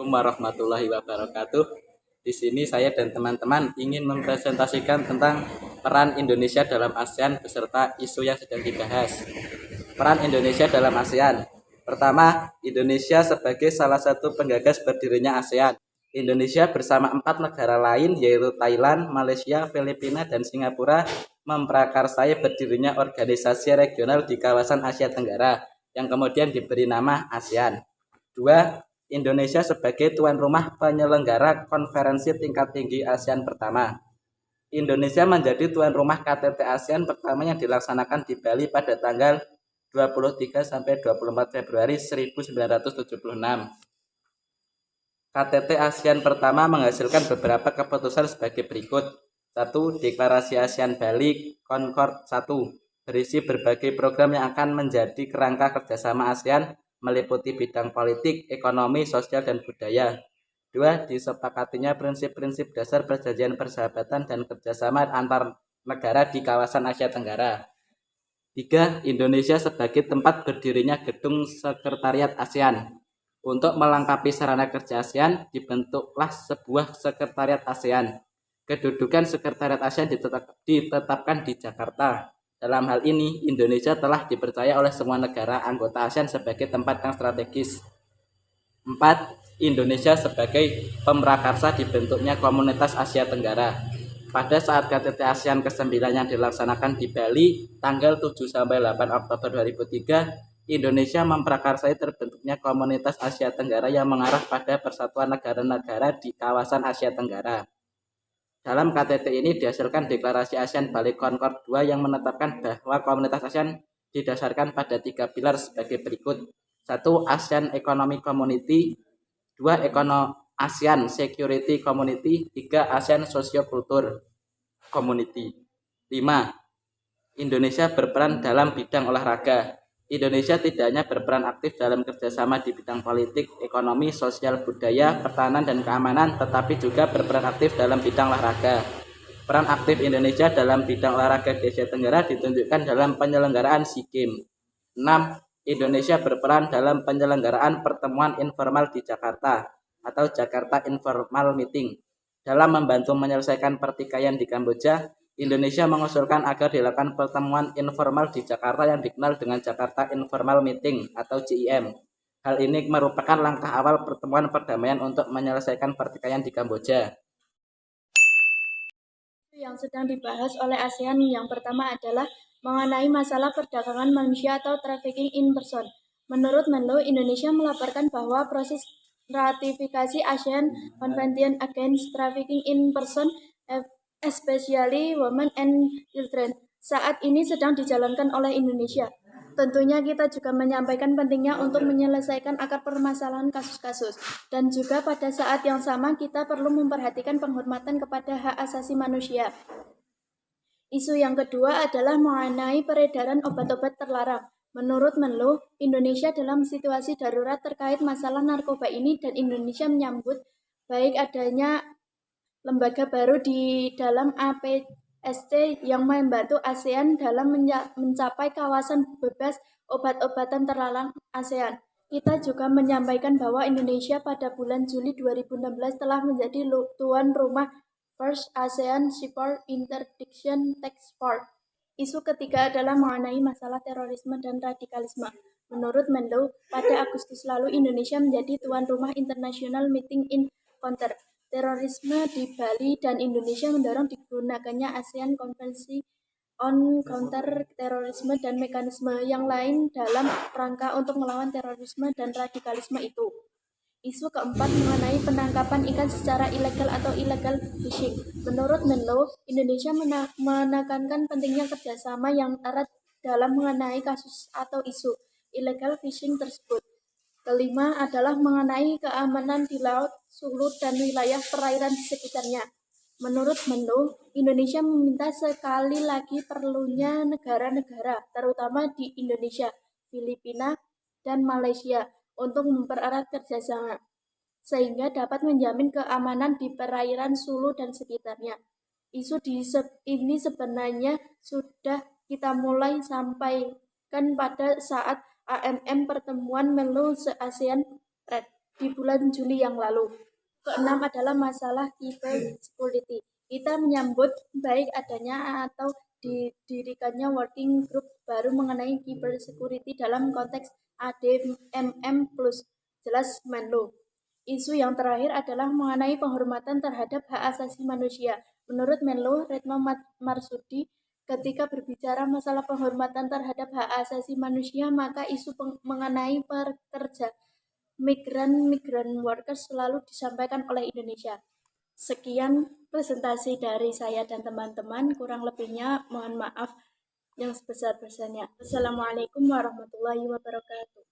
warahmatullahi wabarakatuh. Di sini saya dan teman-teman ingin mempresentasikan tentang peran Indonesia dalam ASEAN beserta isu yang sedang dibahas. Peran Indonesia dalam ASEAN. Pertama, Indonesia sebagai salah satu penggagas berdirinya ASEAN. Indonesia bersama 4 negara lain yaitu Thailand, Malaysia, Filipina, dan Singapura memprakarsai berdirinya organisasi regional di kawasan Asia Tenggara yang kemudian diberi nama ASEAN. 2. Indonesia sebagai tuan rumah penyelenggara konferensi tingkat tinggi ASEAN pertama. Indonesia menjadi tuan rumah KTT ASEAN pertama yang dilaksanakan di Bali pada tanggal 23 sampai 24 Februari 1976. KTT ASEAN pertama menghasilkan beberapa keputusan sebagai berikut. 1. Deklarasi ASEAN Bali Concord 1 berisi berbagai program yang akan menjadi kerangka kerjasama ASEAN meliputi bidang politik, ekonomi, sosial, dan budaya. 2. Disepakatinya prinsip-prinsip dasar perjanjian persahabatan dan kerjasama antar negara di kawasan Asia Tenggara. 3. Indonesia sebagai tempat berdirinya gedung sekretariat ASEAN. Untuk melengkapi sarana kerja ASEAN, dibentuklah sebuah sekretariat ASEAN. Kedudukan sekretariat ASEAN ditetapkan di Jakarta. Dalam hal ini, Indonesia telah dipercaya oleh semua negara anggota ASEAN sebagai tempat yang strategis. 4. Indonesia sebagai pemrakarsa dibentuknya Komunitas Asia Tenggara. Pada saat KTT ASEAN ke-9 yang dilaksanakan di Bali, tanggal 7-8 Oktober 2003, Indonesia memprakarsai terbentuknya Komunitas Asia Tenggara yang mengarah pada persatuan negara-negara di kawasan Asia Tenggara. Dalam KTT ini dihasilkan Deklarasi ASEAN Bali Concord 2 yang menetapkan bahwa Komunitas ASEAN didasarkan pada 3 pilar sebagai berikut. 1. ASEAN Economic Community. 2. ASEAN Security Community. 3. ASEAN Socio-Culture Community. 5. Indonesia berperan dalam bidang olahraga. Indonesia tidak hanya berperan aktif dalam kerjasama di bidang politik, ekonomi, sosial, budaya, pertahanan, dan keamanan, tetapi juga berperan aktif dalam bidang olahraga. Peran aktif Indonesia dalam bidang olahraga di Asia Tenggara ditunjukkan dalam penyelenggaraan SEA Games. 6. Indonesia berperan dalam penyelenggaraan pertemuan informal di Jakarta atau Jakarta Informal Meeting. Dalam membantu menyelesaikan pertikaian di Kamboja, Indonesia mengusulkan agar dilakukan pertemuan informal di Jakarta yang dikenal dengan Jakarta Informal Meeting atau JIM. Hal ini merupakan langkah awal pertemuan perdamaian untuk menyelesaikan pertikaian di Kamboja. Yang sedang dibahas oleh ASEAN yang pertama adalah mengenai masalah perdagangan manusia atau trafficking in person. Menurut Menlo, Indonesia melaporkan bahwa proses ratifikasi ASEAN Convention Against Trafficking in Person, especially women and children, saat ini sedang dijalankan oleh Indonesia. Tentunya kita juga menyampaikan pentingnya untuk menyelesaikan akar permasalahan kasus-kasus. Dan juga pada saat yang sama kita perlu memperhatikan penghormatan kepada hak asasi manusia. Isu yang kedua adalah mengenai peredaran obat-obat terlarang. Menurut Menlo, Indonesia dalam situasi darurat terkait masalah narkoba ini dan Indonesia menyambut baik adanya lembaga baru di dalam APSC yang membantu ASEAN dalam mencapai kawasan bebas obat-obatan terlarang ASEAN. Kita juga menyampaikan bahwa Indonesia pada bulan Juli 2016 telah menjadi tuan rumah First ASEAN Cyber Interdiction Task Force. Isu ketiga adalah mengenai masalah terorisme dan radikalisme. Menurut Menlo, pada Agustus lalu Indonesia menjadi tuan rumah International Meeting in Counter Terorisme di Bali dan Indonesia mendorong digunakannya ASEAN Konvensi on Counter Terorisme dan mekanisme yang lain dalam rangka untuk melawan terorisme dan radikalisme itu. Isu keempat mengenai penangkapan ikan secara ilegal atau illegal fishing. Menurut Menlo, Indonesia menekankan pentingnya kerjasama yang erat dalam mengenai kasus atau isu illegal fishing tersebut. Kelima adalah mengenai keamanan di laut, sulut, dan wilayah perairan di sekitarnya. Menurut Menlo, Indonesia meminta sekali lagi perlunya negara-negara, terutama di Indonesia, Filipina, dan Malaysia, untuk mempererat kerjasama, sehingga dapat menjamin keamanan di perairan Sulu dan sekitarnya. Isu ini sebenarnya sudah kita mulai sampaikan pada saat AMM pertemuan Menlo ASEAN Red. di bulan Juli yang lalu. Keenam adalah masalah cyber security. Kita menyambut baik adanya atau didirikannya working group baru mengenai cyber security dalam konteks ADMM+, jelas Menlo. Isu yang terakhir adalah mengenai penghormatan terhadap hak asasi manusia. Menurut Menlo Retno Marsudi, ketika berbicara masalah penghormatan terhadap hak asasi manusia, maka isu mengenai pekerja migran workers selalu disampaikan oleh Indonesia. Sekian presentasi dari saya dan teman-teman, kurang lebihnya mohon maaf yang sebesar-besarnya. Assalamualaikum warahmatullahi wabarakatuh.